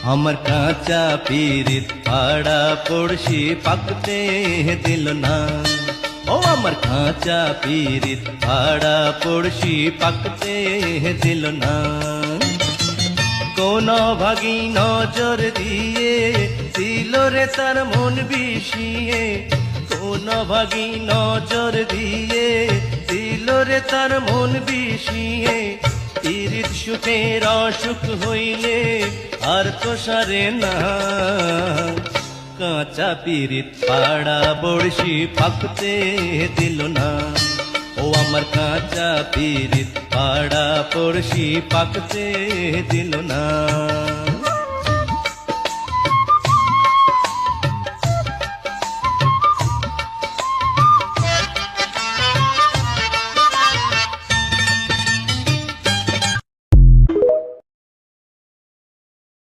আমার কাঁচা পিরিত পাড়া পড়শি পাকতে দিল না। ও আমার কাঁচা পিরিত পাড়া পড়শি পাকতে দিল না। কোন ভাগী নজর দিয়ে দিল রে তার মন বিষিয়ে, কোন ভাগী নজর দিয়ে দিল রে তার মন বিষিয়ে। পিরিত সুখের অসুখ হইলে আর তো সারে না। কাঁচা পিরিত পাড়া বড়শি পাকতে দিল না। ও আমার কাঁচা পিরিত পাড়া পড়শি পাকতে দিল